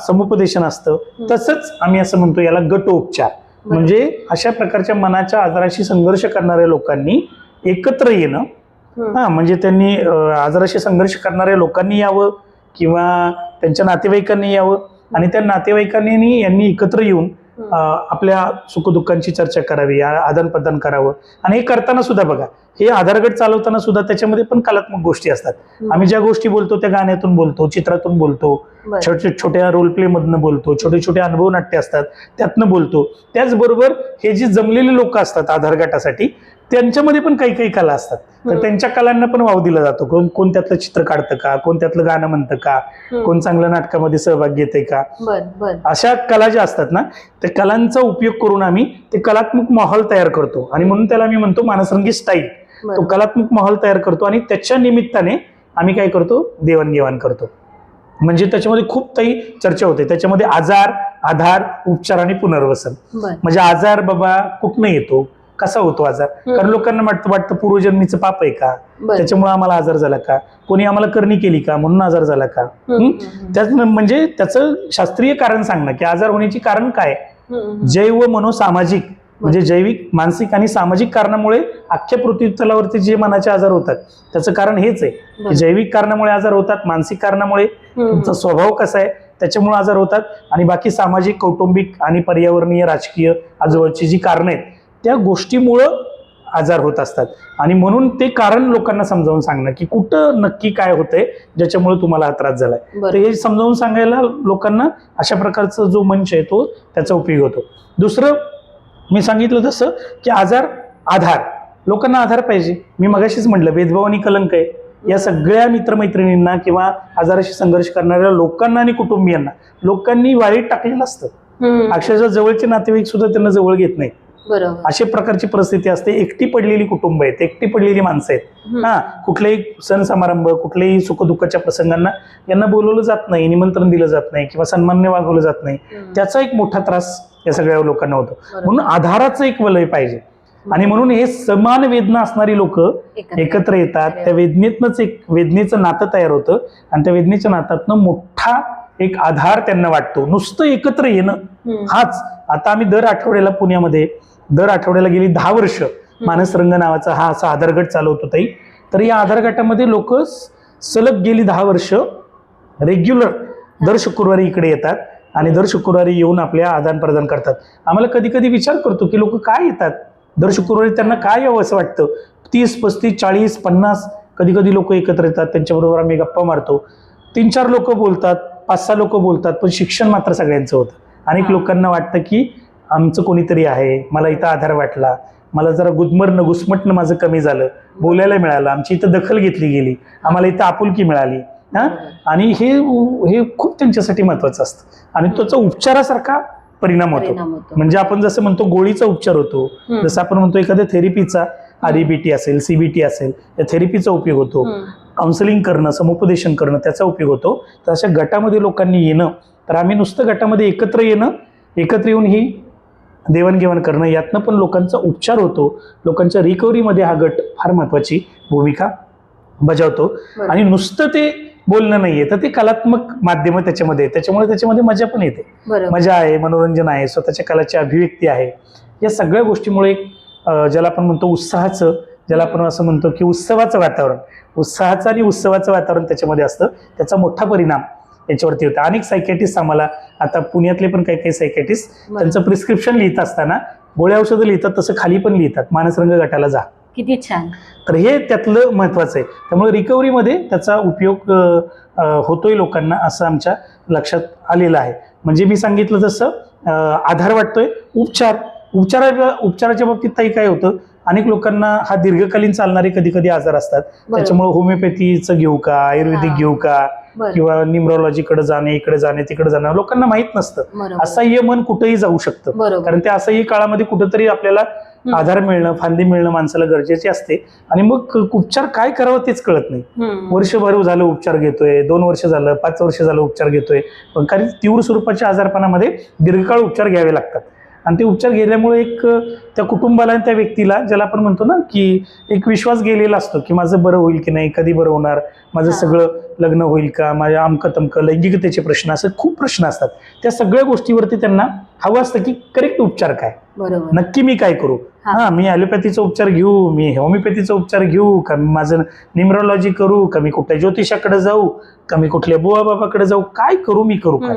समुपदेशन असतं. तसंच आम्ही असं म्हणतो याला गटोपचार. म्हणजे अशा प्रकारच्या मनाच्या आजाराशी संघर्ष करणाऱ्या लोकांनी एकत्र येणं, म्हणजे त्यांनी आजाराशी संघर्ष करणाऱ्या लोकांनी यावं किंवा त्यांच्या नातेवाईकांनी यावं आणि त्या नातेवाईकांनी यांनी एकत्र येऊन आपल्या सुखदुःखांची चर्चा करावी, आदान प्रदान करावं. आणि हे करताना सुद्धा बघा, हे आधार गट चालवताना सुद्धा त्याच्यामध्ये पण कलात्मक गोष्टी असतात. आम्ही ज्या गोष्टी बोलतो त्या गाण्यातून बोलतो, चित्रातून बोलतो, बरं. छोट्या रोल प्ले मधनं बोलतो, छोटे छोटे अनुभव नाट्य असतात त्यातनं बोलतो. त्याचबरोबर हे जे जमलेले लोक असतात आधार गटासाठी त्यांच्यामध्ये पण काही काही कला असतात, तर त्यांच्या कलांना पण वाव दिला जातो. कोण त्यातलं चित्र काढतं का, कोण त्यातलं गाणं म्हणतं का, कोण चांगल्या नाटकामध्ये सहभाग घेतंय का, अशा कला ज्या असतात ना त्या कलांचा उपयोग करून आम्ही ते कलात्मक माहोल तयार करतो. आणि म्हणून त्याला मी म्हणतो मानसरंगी स्टाईल. तो कलात्मक माहोल तयार करतो आणि त्याच्या निमित्ताने आम्ही काय करतो, देवाणघेवाण करतो. म्हणजे त्याच्यामध्ये खूप काही चर्चा होते. त्याच्यामध्ये आजार, आधार, उपचार आणि पुनर्वसन. म्हणजे आजार बाबा कुठनं येतो, कसा होतो आजार, कारण लोकांना वाटतं पूर्वजन्मीचं पाप आहे का, त्याच्यामुळे आम्हाला आजार झाला का, कोणी आम्हाला करणी केली का म्हणून आजार झाला का. त्याच म्हणजे त्याचं शास्त्रीय कारण सांगणं की आजार होण्याची कारण काय. जैव मनोसामाजिक म्हणजे जैविक, मानसिक आणि सामाजिक कारणामुळे अख्ख्या पृथ्वीतलावरती जे मनाचे आजार होतात त्याचं कारण हेच आहे की जैविक कारणामुळे आजार होतात, मानसिक कारणामुळे तुमचा स्वभाव कसा आहे त्याच्यामुळे आजार होतात, आणि बाकी सामाजिक, कौटुंबिक आणि पर्यावरणीय, राजकीय आजूबाजूची जी कारणं आहेत त्या गोष्टीमुळं आजार होत असतात. आणि म्हणून ते कारण लोकांना समजावून सांगणं की कुठं नक्की काय होतंय ज्याच्यामुळे तुम्हाला हा त्रास झालाय, तर हे समजावून सांगायला लोकांना अशा प्रकारचा जो मंच आहे तो त्याचा उपयोग होतो. दुसरं मी सांगितलं तसं की आजार, आधार, लोकांना आधार पाहिजे. मी मगाशीच म्हटलं भेदभाव आणि कलंक आहे या सगळ्या मित्रमैत्रिणींना किंवा आजाराशी संघर्ष करणाऱ्या लोकांना आणि कुटुंबियांना लोकांनी वाळीत टाकलेलं असतं. अक्षरशः जवळचे नातेवाईक सुद्धा त्यांना जवळ घेत नाही. अशा प्रकारची परिस्थिती असते. एकटी पडलेली कुटुंब आहेत, एकटी पडलेली माणसं आहेत. कुठलेही सण समारंभ, कुठल्याही सुखदुःखाच्या प्रसंगांना यांना बोलवलं जात नाही, निमंत्रण दिलं जात नाही किंवा सन्मानने वागवलं जात नाही. त्याचा एक मोठा त्रास या सगळ्या लोकांना होतो. म्हणून आधाराचं एक वलय पाहिजे. आणि म्हणून हे समान वेदना असणारी लोक एकत्र येतात. त्या वेदनेतनंच एक वेदनेचं नातं तयार होतं आणि त्या वेदनेच्या नात्यातनं मोठा एक आधार त्यांना वाटतो. नुसतं एकत्र येणं हाच. आता आम्ही दर आठवड्याला पुण्यामध्ये दर आठवड्याला गेली 10 वर्ष मानसरंग नावाचा हा असा आधार गट चालवतो ताई. तर या आधार गटामध्ये लोक सलग गेली 10 वर्ष रेग्युलर दर शुक्रवारी इकडे येतात आणि दर शुक्रवारी येऊन आपल्या आदान प्रदान करतात. आम्हाला कधी कधी विचार करतो की लोक काय येतात दर शुक्रवारी, त्यांना काय यावं असं वाटतं. 30, 35, 40, 50 कधी कधी लोक एकत्र येतात. त्यांच्याबरोबर आम्ही गप्पा मारतो. 3-4 लोक बोलतात, 5-6 लोक बोलतात, पण शिक्षण मात्र सगळ्यांचं होतं. अनेक लोकांना वाटतं की आमचं कोणीतरी आहे, मला इथं आधार वाटला, मला जरा गुदमरणं घुसमटणं माझं कमी झालं, बोलायला मिळालं, आमची इथं दखल घेतली गेली, आम्हाला इथं आपुलकी मिळाली. आणि हे खूप त्यांच्यासाठी महत्वाचं असतं आणि त्याचा उपचारासारखा परिणाम होतो. म्हणजे आपण जसं म्हणतो गोळीचा उपचार होतो, जसं आपण म्हणतो एखाद्या थेरपीचा REBT असेल, CBT असेल, या थेरपीचा उपयोग होतो. काउन्सिलिंग करणं, समुपदेशन करणं त्याचा उपयोग होतो. तर अशा गटामध्ये लोकांनी येणं, तर आम्ही नुसतं गटामध्ये एकत्र येणं, एकत्र येऊन ही देवाणघेवाण करणं, यातनं पण लोकांचा उपचार होतो. लोकांच्या रिकव्हरीमध्ये हा गट फार महत्वाची भूमिका बजावतो. आणि नुसतं ते बोलणं नाहीये, तर ते कलात्मक माध्यम त्याच्यामध्ये, त्याच्यामध्ये मजा पण येते. मजा आहे, मनोरंजन आहे, स्वतःच्या कलाची अभिव्यक्ती आहे. या सगळ्या गोष्टीमुळे ज्याला आपण म्हणतो उत्साहाचं, ज्याला आपण असं म्हणतो की उत्सवाचं वातावरण, उत्साहाचं आणि उत्सवाचं वातावरण त्याच्यामध्ये असतं. त्याचा मोठा परिणाम याच्यावरती होता. अनेक सायकॅटिस्ट आम्हाला आता पुण्यातले पण काही सायकॅटिस्ट त्यांचं प्रिस्क्रिप्शन लिहित असताना गोळ्या औषधं लिहितात, तसं खाली पण लिहितात मानसरंग गटाला जा. किती छान. तर हे त्यातलं महत्वाचं आहे. त्यामुळे रिकव्हरीमध्ये त्याचा उपयोग होतोय लोकांना असं आमच्या लक्षात आलेलं आहे. म्हणजे मी सांगितलं तसं आधार वाटतोय. उपचाराच्या बाबतीत ताई काय होतं, अनेक लोकांना हा दीर्घकालीन चालणारे कधी कधी आजार असतात. त्याच्यामुळे होमिओपॅथीचं घेऊ का, आयुर्वेदिक घेऊ का, किंवा न्यूमरोलॉजीकडे जाणे, इकडे जाणे, तिकडे जाणं लोकांना माहित नसतं. असह्य मन कुठेही जाऊ शकतं, कारण त्या असह्य काळामध्ये कुठेतरी आपल्याला आधार मिळणं, फांदी मिळणं माणसाला गरजेचे असते. आणि मग उपचार काय करावं तेच कळत नाही. वर्षभर झालं उपचार घेतोय, 2 वर्ष झालं, 5 वर्ष झालं उपचार घेतोय, पण काही तीव्र स्वरूपाच्या आजारपणामध्ये दीर्घकाळ उपचार घ्यावे लागतात. आणि ते उपचार घेतल्यामुळे एक त्या कुटुंबाला आणि त्या व्यक्तीला, ज्याला आपण म्हणतो ना की एक विश्वास गेलेला असतो की माझं बरं होईल की नाही, कधी बरं होणार, माझं सगळं लग्न होईल का, माझ्या अमकं तमकं लैंगिकतेचे प्रश्न, असं खूप प्रश्न असतात. त्या सगळ्या गोष्टीवरती त्यांना हवं असतं की करेक्ट उपचार काय, नक्की मी काय करू. मी ॲलोपॅथीचा उपचार घेऊ, मी होमिओपॅथीचा उपचार घेऊ का, मी माझं न्यूमरोलॉजी करू का, मी कुठल्या ज्योतिषाकडे जाऊ का, मी कुठल्या बुवा बाबाकडे जाऊ, काय करू, मी करू काय.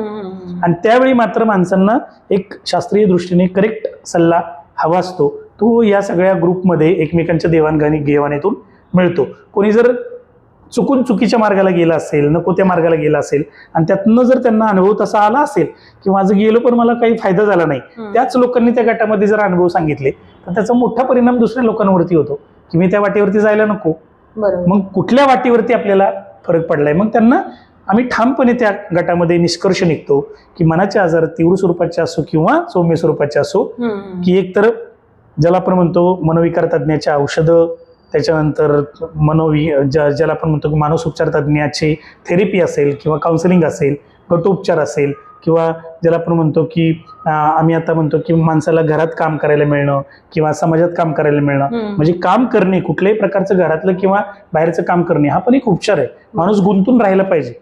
आणि त्यावेळी मात्र माणसांना एक शास्त्रीय दृष्टीने करेक्ट सल्ला हवा असतो. तो या सगळ्या ग्रुपमध्ये एकमेकांच्या देवाणघेवाणीतून मिळतो. कोणी जर चुकून चुकीच्या मार्गाला गेला असेल, नको त्या मार्गाला गेला असेल आणि त्यातनं जर त्यांना अनुभव तसा आला असेल की माझं गेलो पण मला काही फायदा झाला नाही, त्याच लोकांनी त्या गटामध्ये जर अनुभव सांगितले तर त्याचा मोठा परिणाम दुसऱ्या लोकांवरती होतो की मी त्या वाटेवरती जायला नको. मग कुठल्या वाटेवरती आपल्याला फरक पडलाय, मग त्यांना आम्ही ठामपणे त्या गटामध्ये निष्कर्ष निघतो की मनाचे आजार तीव्र स्वरूपाचे असो किंवा सौम्य स्वरूपाचे असो, की एक तर ज्याला आपण म्हणतो मनोविकार तज्ज्ञाचे औषधं, त्याच्यानंतर ज्याला आपण म्हणतो की मानसोपचार तज्ज्ञाची थेरपी असेल किंवा काउन्सिलिंग असेल, गटोपचार असेल, किंवा ज्याला आपण म्हणतो की आम्ही आता म्हणतो की माणसाला घरात काम करायला मिळणं किंवा समाजात काम करायला मिळणं, म्हणजे काम करणे, कुठल्याही प्रकारचं घरातलं किंवा बाहेरचं काम करणे हा पण एक उपचार आहे. माणूस गुंतून राहायला पाहिजे.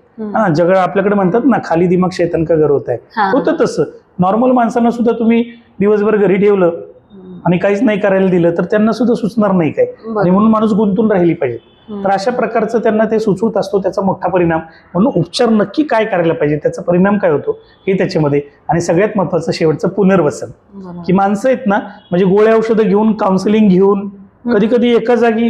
जग आपल्याकडे म्हणतात ना, खाली दिमाग शैतान का घर होत आहे, होतं तसं. नॉर्मल माणसांना सुद्धा तुम्ही दिवसभर घरी ठेवलं आणि काहीच नाही करायला दिलं तर त्यांना सुद्धा सुचणार नाही काय, आणि म्हणून माणूस गुंतून राहिली पाहिजे. तर अशा प्रकारचं त्यांना ते सुचवत असतो, त्याचा मोठा परिणाम. म्हणून उपचार नक्की काय करायला पाहिजे, त्याचा परिणाम काय होतो हे त्याच्यामध्ये. आणि सगळ्यात महत्वाचं शेवटचं पुनर्वसन, की माणसं आहेत ना, म्हणजे गोळ्या औषधं घेऊन, काउन्सिलिंग घेऊन, कधी कधी एका जागी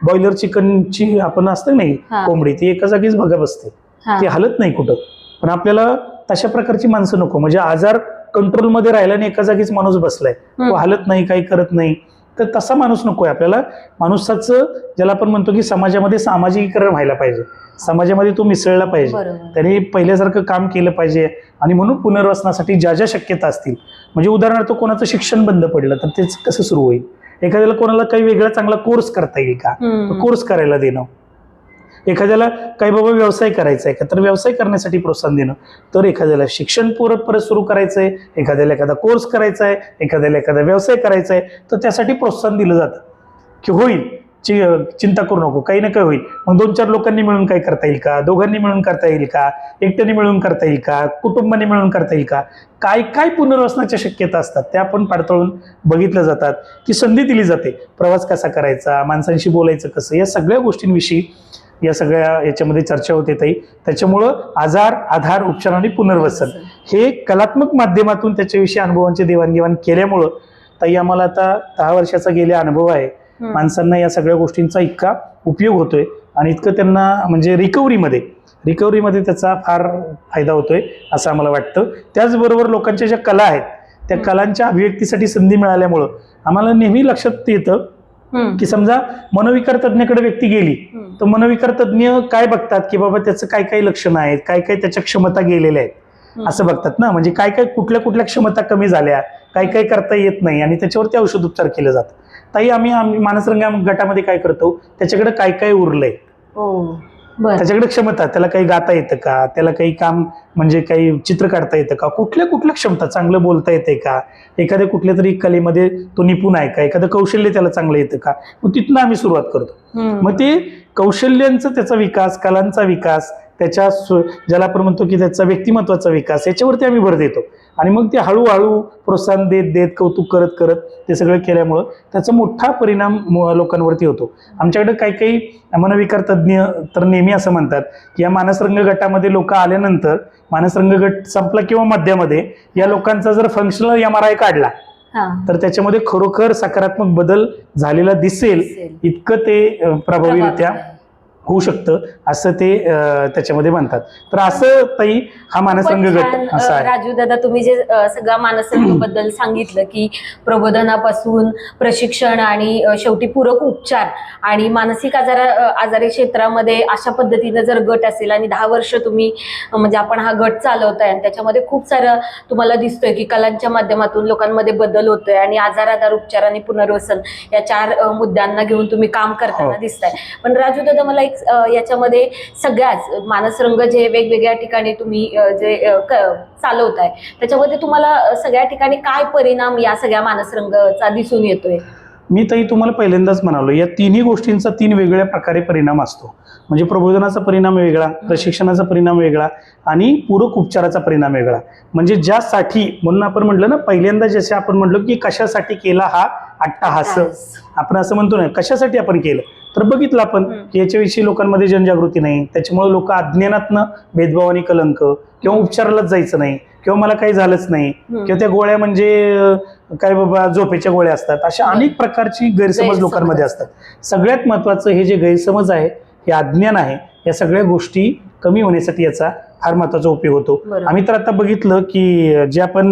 बॉयलर चिकनची आपण असते नाही कोंबडी, ती एका जागीच बघा बसते, ती हलत नाही कुठं. पण आपल्याला तशा प्रकारची माणसं नको, म्हणजे आजार कंट्रोलमध्ये राहिला आणि एका जागीच माणूस बसलाय, तो हलत नाही, काही करत नाही, तर तसा माणूस नकोय आपल्याला. माणसाचं ज्याला आपण म्हणतो की समाजामध्ये सामाजिकीकरण व्हायला पाहिजे, समाजामध्ये तो मिसळला पाहिजे, त्याने पहिल्यासारखं काम केलं पाहिजे. आणि म्हणून पुनर्वसनासाठी ज्या ज्या शक्यता असतील, म्हणजे उदाहरणार्थ कोणाचं शिक्षण बंद पडलं तर तेच कसं सुरू होईल, एखाद्याला कोणाला काही वेगळा चांगला कोर्स करता येईल का, कोर्स करायला देणं, एखाद्याला काही बाबा व्यवसाय करायचा आहे का, तर व्यवसाय करण्यासाठी प्रोत्साहन देणं, तर एखाद्याला शिक्षण परत सुरू करायचं आहे, एखाद्याला एखादा कोर्स करायचा आहे, एखाद्याला एखादा व्यवसाय करायचा आहे, तर त्यासाठी प्रोत्साहन दिलं जातं की होईल, चिंता करू नको, काही ना काही होईल. मग 2-4 लोकांनी मिळून काही करता येईल का, दोघांनी मिळून करता येईल का, एकट्याने मिळून करता येईल का, कुटुंबाने मिळून करता येईल का, काय काय पुनर्वसनाच्या शक्यता असतात त्या आपण पाडताळून बघितल्या जातात. ती संधी दिली जाते, प्रवास कसा करायचा, माणसांशी बोलायचं कसं, या सगळ्या गोष्टींविषयी या सगळ्या याच्यामध्ये चर्चा होते ताई. त्याच्यामुळं आजार, आधार, उपचार आणि पुनर्वसन हे कलात्मक माध्यमातून त्याच्याविषयी अनुभवांची देवाणघेवाण केल्यामुळं ताई आम्हाला आता 10 वर्षाचा गेले अनुभव आहे. माणसांना या सगळ्या गोष्टींचा इतका उपयोग होतोय आणि इतकं त्यांना म्हणजे रिकव्हरीमध्ये त्याचा फार फायदा होतोय असं आम्हाला वाटतं. त्याचबरोबर लोकांच्या ज्या कला आहेत त्या कलांच्या अभिव्यक्तीसाठी संधी मिळाल्यामुळं आम्हाला नेहमी लक्षात येतं की समजा मनोविकार तज्ञाकडे व्यक्ती गेली तर मनोविकार तज्ञ काय बघतात की बाबा त्याचं काय काय लक्षणं आहेत, काय काय त्याच्या क्षमता गेलेल्या आहेत असं बघतात ना, म्हणजे काय काय कुठल्या कुठल्या क्षमता कमी झाल्या, काय काय करता येत नाही आणि त्याच्यावरती औषधोपचार केले जातात. ताई आम्ही मानसरंग गटामध्ये काय करतो, त्याच्याकडे काय काय उरलंय, त्याच्याकडे क्षमता, त्याला काही गाता येतं का, त्याला काही काम म्हणजे काही चित्र काढता येतं का, कुठल्या कुठल्या क्षमता, चांगलं बोलता येते का, एखाद्या कुठल्या तरी कलेमध्ये तो निपुण आहे का, एखादं कौशल्य त्याला चांगलं येतं का, मग तिथनं आम्ही सुरुवात करतो. मग ते कौशल्यांचा त्याचा विकास, कलांचा विकास, त्याच्या ज्याला आपण म्हणतो की त्याचा व्यक्तिमत्वाचा विकास, याच्यावरती आम्ही भर देतो. आणि मग ते हळूहळू प्रोत्साहन देत कौतुक करत ते सगळं केल्यामुळं त्याचा मोठा परिणाम लोकांवरती होतो. आमच्याकडे काही मनोविकार तज्ज्ञ तर नेहमी असं म्हणतात की या मानसरंग गटामध्ये लोक आल्यानंतर, मानसरंग गट संपला किंवा मध्यामध्ये या लोकांचा जर फंक्शनल MRI काढला तर त्याच्यामध्ये खरोखर सकारात्मक बदल झालेला दिसेल, इतकं ते प्रभावीरित्या होऊ शकतं असं ते त्याच्यामध्ये म्हणतात. तर असं ताई हा मानसरंग गट असा आहे. राजू दादा, तुम्ही जे सगळ्या मानसरंग बद्दल सांगितलं की प्रबोधनापासून प्रशिक्षण आणि शेवटी पूरक उपचार आणि मानसिक आजारी क्षेत्रामध्ये अशा पद्धतीने जर गट असेल आणि 10 वर्ष तुम्ही म्हणजे आपण हा गट चालवताय आणि त्याच्यामध्ये खूप सारं तुम्हाला दिसतोय की कलांच्या माध्यमातून लोकांमध्ये बदल होतोय आणि आधार, उपचार आणि पुनर्वसन या 4 मुद्द्यांना घेऊन तुम्ही काम करताना दिसताय. पण राजू दादा, मला एक याच्यामध्ये सगळ्याच मानसरंग जे वेगवेगळ्या ठिकाणी तुम्ही जे चालवताय त्याच्यामध्ये तुम्हाला सगळ्या ठिकाणी काय परिणाम या सगळ्या मानसरंगचा दिसून येतोय? मी ताई तुम्हाला पहिल्यांदाच म्हणालो, या तिन्ही गोष्टींचा 3 वेगळ्या प्रकारे परिणाम असतो. म्हणजे प्रबोधनाचा परिणाम वेगळा, प्रशिक्षणाचा परिणाम वेगळा आणि पूरक उपचाराचा परिणाम वेगळा. म्हणजे ज्यासाठी, म्हणून आपण म्हटलं ना पहिल्यांदा, जसे आपण म्हटलो की कशासाठी केला हा अट्टहास, आपण असं म्हणतो ना, कशासाठी आपण केलं, तर बघितलं आपण की याच्याविषयी लोकांमध्ये जनजागृती नाही, त्याच्यामुळे लोक अज्ञानातनं भेदभाव आणि कलंक किंवा उपचारालाच जायचं नाही किंवा मला काही झालंच नाही किंवा त्या गोळ्या म्हणजे काय बाबा झोपेच्या गोळ्या असतात, अशा अनेक प्रकारची गैरसमज लोकांमध्ये असतात. सगळ्यात महत्वाचं हे जे गैरसमज आहे हे अज्ञान आहे, या सगळ्या गोष्टी कमी होण्यासाठी याचा फार महत्वाचा उपयोग होतो. बरोबर. आम्ही तर आता बघितलं की जे आपण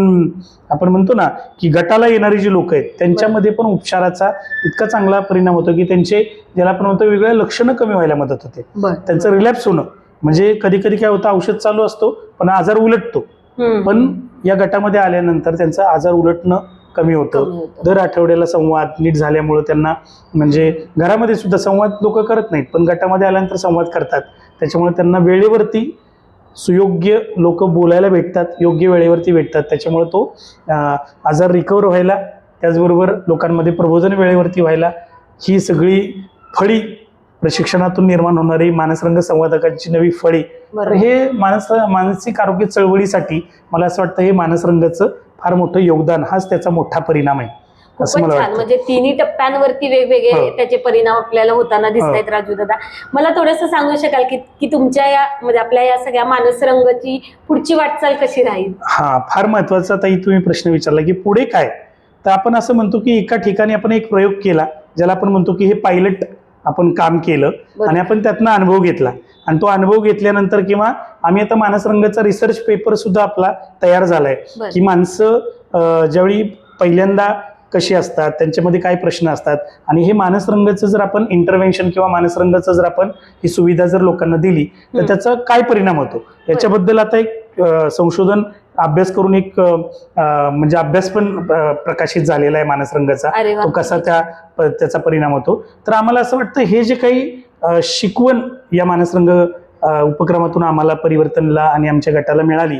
म्हणतो ना की गटाला येणारी जी लोक आहेत त्यांच्यामध्ये पण उपचाराचा इतका चांगला परिणाम होतो की त्यांचे ज्याला आपण म्हणतो वेगळ्या लक्षणं कमी व्हायला मदत होते. त्यांचं रिलॅप्स होणं म्हणजे कधी कधी काय होतं, औषध चालू असतो पण आजार उलटतो, पण या गटामध्ये आल्यानंतर त्यांचा आजार उलटणं कमी होतं. दर आठवड्याला संवाद नीट झाल्यामुळं त्यांना म्हणजे घरामध्ये सुद्धा संवाद लोक करत नाहीत, पण गटामध्ये आल्यानंतर संवाद करतात. त्याच्यामुळे त्यांना वेळेवरती सुयोग्य लोक बोलायला भेटतात, योग्य वेळेवरती भेटतात. त्याच्यामुळे तो आजार रिकवर व्हायला, त्याचबरोबर लोकांमध्ये प्रबोधन वेळेवरती व्हायला, ही सगळी फळी प्रशिक्षणातून निर्माण होणारी मानसरंग संवादकांची नवी फळी. तर हे मानसिक आरोग्य चळवळीसाठी मला असं वाटतं हे मानसरंगाचं फार मोठं योगदान, हाच त्याचा मोठा परिणाम आहे असं मला वाटतं. म्हणजे तिन्ही टप्प्यांवरती वेगवेगळे त्याचे परिणाम आपल्याला होताना दिसत आहेत. राजू दादा, मला थोडंसं सांगू शकाल की तुमच्या या म्हणजे आपल्या या सगळ्या मानसरंगची पुढची वाटचाल कशी राहील? हा, फार महत्वाचा ताई तुम्ही प्रश्न विचारला की पुढे काय. तर आपण असं म्हणतो की एका ठिकाणी आपण एक प्रयोग केला, ज्याला आपण म्हणतो की हे पायलट आपण काम केलं आणि आपण त्यातनं अनुभव घेतला, आणि तो अनुभव घेतल्यानंतर किंवा आम्ही आता मानसरंगाचा रिसर्च पेपर सुद्धा आपला तयार झालाय की माणसं ज्यावेळी पहिल्यांदा कशी असतात, त्यांच्यामध्ये काय प्रश्न असतात, आणि हे मानसरंगाचं जर आपण इंटरव्हेन्शन किंवा मानसरंगाचं जर आपण ही सुविधा जर लोकांना दिली तर त्याचा काय परिणाम होतो याच्याबद्दल आता एक संशोधन अभ्यास करून एक म्हणजे अभ्यास पण प्रकाशित झालेला आहे मानसरंगाचा, तो कसा त्याचा परिणाम होतो. तर आम्हाला असं वाटतं हे जे काही शिकवण या मानसरंग उपक्रमातून आम्हाला परिवर्तनला आणि आमच्या गटाला मिळाली,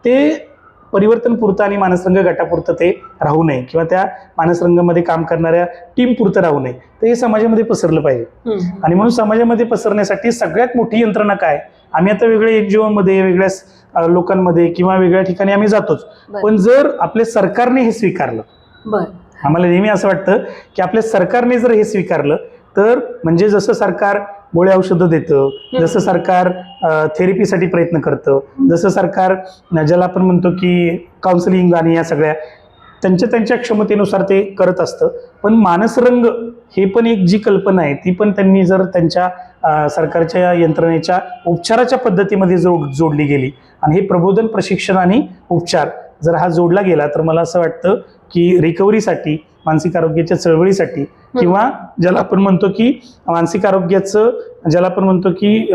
ते परिवर्तन पुरतं आणि मानसरंग गटापुरतं ते राहू नये किंवा त्या मानसरंगामध्ये काम करणाऱ्या टीम पुरतं राहू नये, तर हे समाजामध्ये पसरलं पाहिजे. आणि म्हणून समाजामध्ये पसरण्यासाठी सगळ्यात मोठी यंत्रणा काय, आम्ही आता वेगळ्या NGO मध्ये, वेगळ्या लोकांमध्ये किंवा वेगळ्या ठिकाणी आम्ही जातोच, पण जर आपल्या सरकारने हे स्वीकारलं, आम्हाला नेहमी असं वाटतं की आपल्या सरकारने जर हे स्वीकारलं तर म्हणजे जसं सरकार गोळ्या औषधं देतं, जसं सरकार थेरपीसाठी प्रयत्न करतं, जसं सरकार ज्याला आपण म्हणतो की काउन्सिलिंग आणि या सगळ्या त्यांच्या क्षमतेनुसार ते करत असतं, पण मानसरंग हे पण एक जी कल्पना आहे ती पण त्यांनी जर त्यांच्या सरकारच्या यंत्रणेच्या उपचाराच्या पद्धतीमध्ये जोडली गेली आणि हे प्रबोधन, प्रशिक्षण आणि उपचार जर हा जोडला गेला तर मला असं वाटतं की रिकव्हरीसाठी, मानसिक आरोग्याच्या चळवळीसाठी किंवा ज्याला आपण म्हणतो की मानसिक आरोग्याचं ज्याला आपण म्हणतो की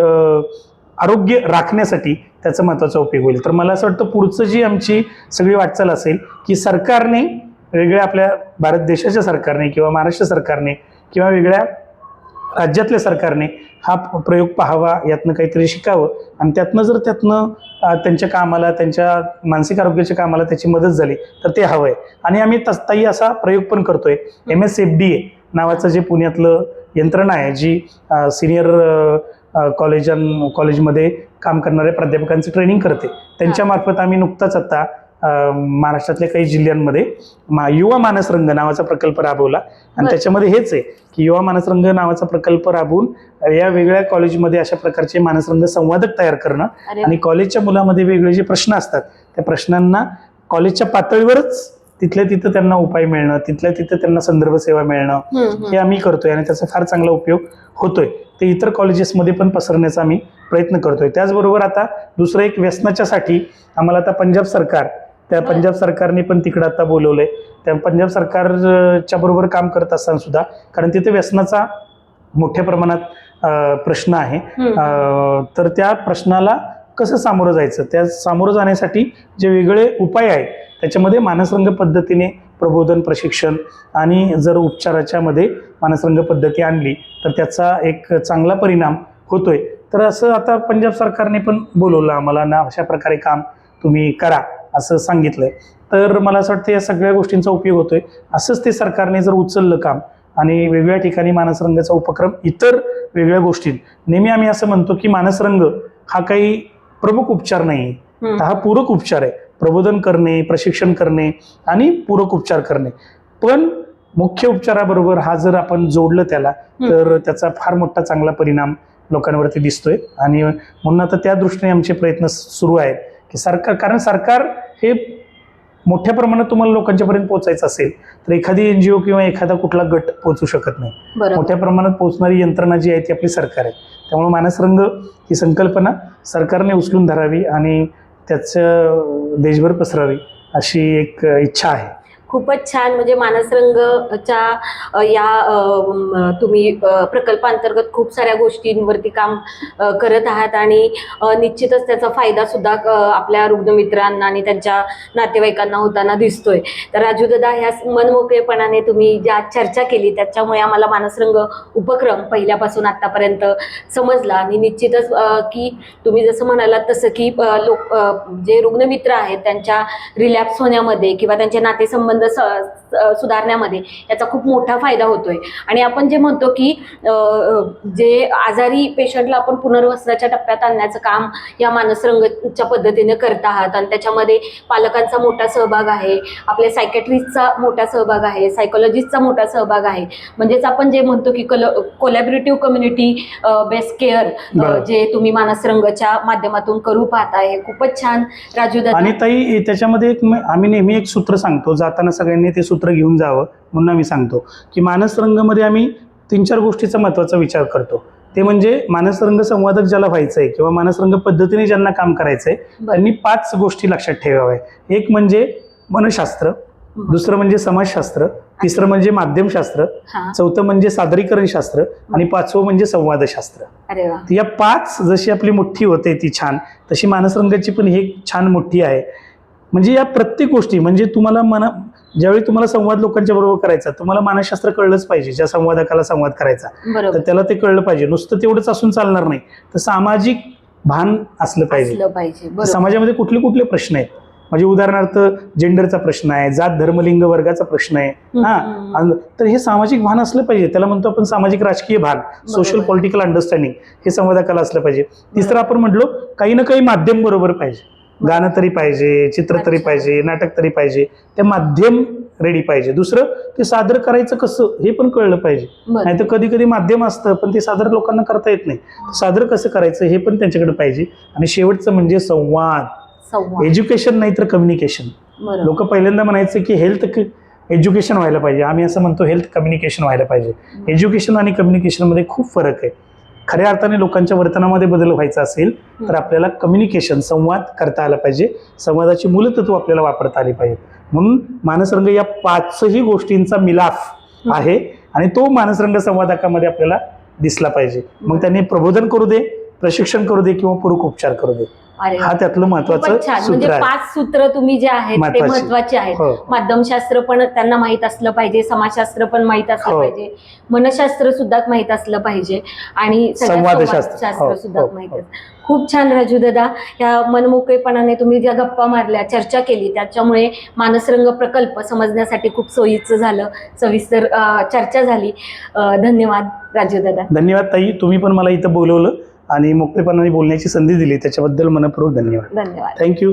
आरोग्य राखण्यासाठी त्याचा महत्त्वाचा उपयोग होईल. तर मला असं वाटतं पुढचं जी आमची सगळी वाटचाल असेल की सरकारने, वेगळ्या आपल्या भारत देशाच्या सरकारने किंवा महाराष्ट्र सरकारने किंवा वेगळ्या राज्यातल्या सरकारने हा प्रयोग पाहावा, यातनं काहीतरी शिकावं, आणि त्यातनं त्यांच्या कामाला, त्यांच्या मानसिक आरोग्याच्या कामाला त्याची मदत झाली तर ते हवं आहे. आणि आम्ही तसाही असा प्रयोग पण करतोय. MSFDA नावाचं जे पुण्यातलं यंत्रणा आहे जी सिनियर कॉलेजमध्ये काम करणाऱ्या प्राध्यापकांचं ट्रेनिंग करते, त्यांच्यामार्फत आम्ही नुकताच आता महाराष्ट्रातल्या काही जिल्ह्यांमध्ये युवा मानसरंग नावाचा प्रकल्प राबवला. आणि त्याच्यामध्ये हेच आहे की युवा मानसरंग नावाचा प्रकल्प राबवून या वेगळ्या कॉलेजमध्ये अशा प्रकारचे मानसरंग संवादक तयार करणं आणि कॉलेजच्या मुलामध्ये वेगळे जे प्रश्न असतात त्या प्रश्नांना कॉलेजच्या पातळीवरच तिथल्या तिथं त्यांना उपाय मिळणं, तिथल्या तिथं त्यांना संदर्भ सेवा मिळणं, हे आम्ही करतोय आणि त्याचा फार चांगला उपयोग होतोय. ते इतर कॉलेजेसमध्ये पण पसरण्याचा आम्ही प्रयत्न करतोय. त्याचबरोबर आता दुसरं एक व्यसनाच्यासाठी आम्हाला आता पंजाब सरकारने पण तिकडं आता बोलवलंय. त्या पंजाब सरकारच्या बरोबर काम करत असताना सुद्धा, कारण तिथे व्यसनाचा मोठ्या प्रमाणात प्रश्न आहे, तर त्या प्रश्नाला कसं सामोरं जायचं, त्या सामोरं जाण्यासाठी जे वेगळे उपाय आहेत त्याच्यामध्ये मानसरंग पद्धतीने प्रबोधन, प्रशिक्षण आणि जर उपचाराच्या मध्ये मानसरंग पद्धती आणली तर त्याचा एक चांगला परिणाम होतोय. तर असं आता पंजाब सरकारने पण बोलवलं आम्हाला ना, अशा प्रकारे काम तुम्ही करा असं सांगितलंय. तर मला असं वाटतं या सगळ्या गोष्टींचा उपयोग होतोय. असंच ते सरकारने जर उचललं काम आणि वेगवेगळ्या ठिकाणी मानसरंगाचा उपक्रम, इतर वेगळ्या गोष्टी, नेहमी आम्ही असं म्हणतो की मानसरंग हा काही प्रमुख उपचार नाही, हा पूरक उपचार आहे. प्रबोधन करणे, प्रशिक्षण करणे आणि पूरक उपचार करणे, पण मुख्य उपचाराबरोबर हा जर आपण जोडलं त्याला तर त्याचा फार मोठा चांगला परिणाम लोकांवरती दिसतोय. आणि म्हणून आता त्या दृष्टीने आमचे प्रयत्न सुरू आहेत की कारण सरकार हे मोठ्या प्रमाणात तुम्हाला लोकांच्यापर्यंत पोहोचायचं असेल तर एखादी NGO किंवा एखादा कुठला गट पोहोचू शकत नाही. मोठ्या प्रमाणात पोहोचणारी यंत्रणा जी आहे ती आपली सरकार आहे. त्यामुळे मानसरंग ही संकल्पना सरकारने उचलून धरावी आणि त्याचं देशभर पसरावी अशी एक इच्छा आहे. खूपच छान. म्हणजे मानसरंगच्या तुम्ही प्रकल्पांतर्गत खूप साऱ्या गोष्टींवरती काम करत आहात आणि निश्चितच त्याचा फायदा सुद्धा आपल्या रुग्णमित्रांना आणि त्यांच्या नातेवाईकांना होताना दिसतोय. तर राजू दादा, ह्या मनमोकळेपणाने तुम्ही ज्या चर्चा केली त्याच्यामुळे आम्हाला मानसरंग उपक्रम पहिल्यापासून आतापर्यंत समजला आणि निश्चितच की तुम्ही जसं म्हणालात तसं की जे रुग्णमित्र आहेत त्यांच्या रिलॅप्स होण्यामध्ये किंवा त्यांचे नातेसंबंध सुधारण्यामध्ये याचा खूप मोठा फायदा होतोय. आणि आपण जे म्हणतो की जे आजारी पेशंटला आपण पुनर्वसनाच्या टप्प्यात आणण्याचं काम या मानसरंगच्या पद्धतीने करत आहात आणि त्याच्यामध्ये पालकांचा मोठा सहभाग आहे, आपल्या सायकॅट्रिस्टचा मोठा सहभाग आहे, सायकोलॉजिस्टचा मोठा सहभाग आहे. म्हणजेच आपण जे म्हणतो की कोलॅबरेटिव्ह कम्युनिटी बेस्ड केअर जे तुम्ही मानसरंगच्या माध्यमातून करू पाहताय हे खूपच छान राजू दादा. आणि ताई, त्याच्यामध्ये आम्ही नेहमी एक सूत्र सांगतो, जाताना सगळ्यांनी ते सूत्र घेऊन जावं म्हणून आम्ही सांगतो की मानसरंगमध्ये आम्ही 3-4 गोष्टीचा महत्त्वाचा विचार करतो. ते म्हणजे मानसरंग संवादक ज्याला व्हायचंय किंवा मानसरंग पद्धतीने ज्यांना काम करायचंय त्यांनी 5 गोष्टी लक्षात ठेवाव्या. एक म्हणजे मनशास्त्र, दुसरं म्हणजे समाजशास्त्र, तिसरं म्हणजे माध्यमशास्त्र, चौथं म्हणजे सादरीकरण शास्त्र आणि 5वं म्हणजे संवादशास्त्र. अरे वा. या 5 जशी आपली मुठ्ठी होते ती छान, तशी मानसरंगाची पण ही छान मुठ्ठी आहे. म्हणजे या प्रत्येक गोष्टी म्हणजे तुम्हाला ज्यावेळी तुम्हाला संवाद लोकांच्या बरोबर करायचा, तुम्हाला मानसशास्त्र कळलंच पाहिजे. ज्या संवादकाला संवाद करायचा तर त्याला ते कळलं पाहिजे. नुसतं तेवढंच असून चालणार नाही, तर सामाजिक भान असलं पाहिजे. समाजामध्ये कुठले कुठले प्रश्न आहेत, म्हणजे उदाहरणार्थ जेंडरचा प्रश्न आहे, जात धर्म लिंग वर्गाचा प्रश्न आहे, तर हे सामाजिक भान असलं पाहिजे. त्याला म्हणतो आपण सामाजिक राजकीय भान, सोशल पॉलिटिकल अंडरस्टँडिंग, हे संवादकाला असलं पाहिजे. तिसरं आपण म्हटलो काही ना काही माध्यम बरोबर पाहिजे. गाणं तरी पाहिजे, चित्र तरी पाहिजे, नाटक तरी पाहिजे, ते माध्यम रेडी पाहिजे. दुसरं ते सादर करायचं कसं हे पण कळलं पाहिजे. नाही तर कधी कधी माध्यम असतं पण ते सादर लोकांना करता येत नाही. सादर कसं करायचं हे पण त्यांच्याकडे पाहिजे. आणि शेवटचं म्हणजे संवाद. एज्युकेशन नाही तर कम्युनिकेशन. लोक पहिल्यांदा म्हणायचं की हेल्थ एज्युकेशन व्हायला पाहिजे, आम्ही असं म्हणतो हेल्थ कम्युनिकेशन व्हायला पाहिजे. एज्युकेशन आणि कम्युनिकेशनमध्ये खूप फरक आहे. खऱ्या अर्थाने लोकांच्या वर्तनामध्ये बदल व्हायचा असेल तर आपल्याला कम्युनिकेशन, संवाद करता आला पाहिजे. संवादाची मूलतत्व आपल्याला वापरता आली पाहिजे. म्हणून मानसरंग या 5ही गोष्टींचा मिलाफ आहे आणि तो मानसरंग संवादकामध्ये आपल्याला दिसला पाहिजे. मग त्यांनी प्रबोधन करू दे, प्रशिक्षण करू दे किंवा पूरक उपचार करू दे, हा त्यातलं महत्वाचं म्हणजे 5 सूत्र तुम्ही जे आहेत ते महत्वाचे आहेत. माध्यमशास्त्र पण त्यांना माहित असलं पाहिजे, समाजशास्त्र पण माहित असलं पाहिजे, मनशास्त्र सुद्धा माहित असलं पाहिजे आणि संवादशास्त्र सुद्धा माहित असतं. खूप छान राजू दादा, या मनमोकळेपणाने तुम्ही ज्या गप्पा मारल्या, चर्चा केली, त्याच्यामुळे मानसरंग प्रकल्प समजण्यासाठी खूप सोयीचं झालं, सविस्तर चर्चा झाली. धन्यवाद राजू दादा. धन्यवाद ताई, तुम्ही पण मला इथं बोलवलं आणि मोकळेपणाने बोलण्याची संधी दिली त्याच्याबद्दल मनपूर्वक धन्यवाद. धन्यवाद. थँक्यू.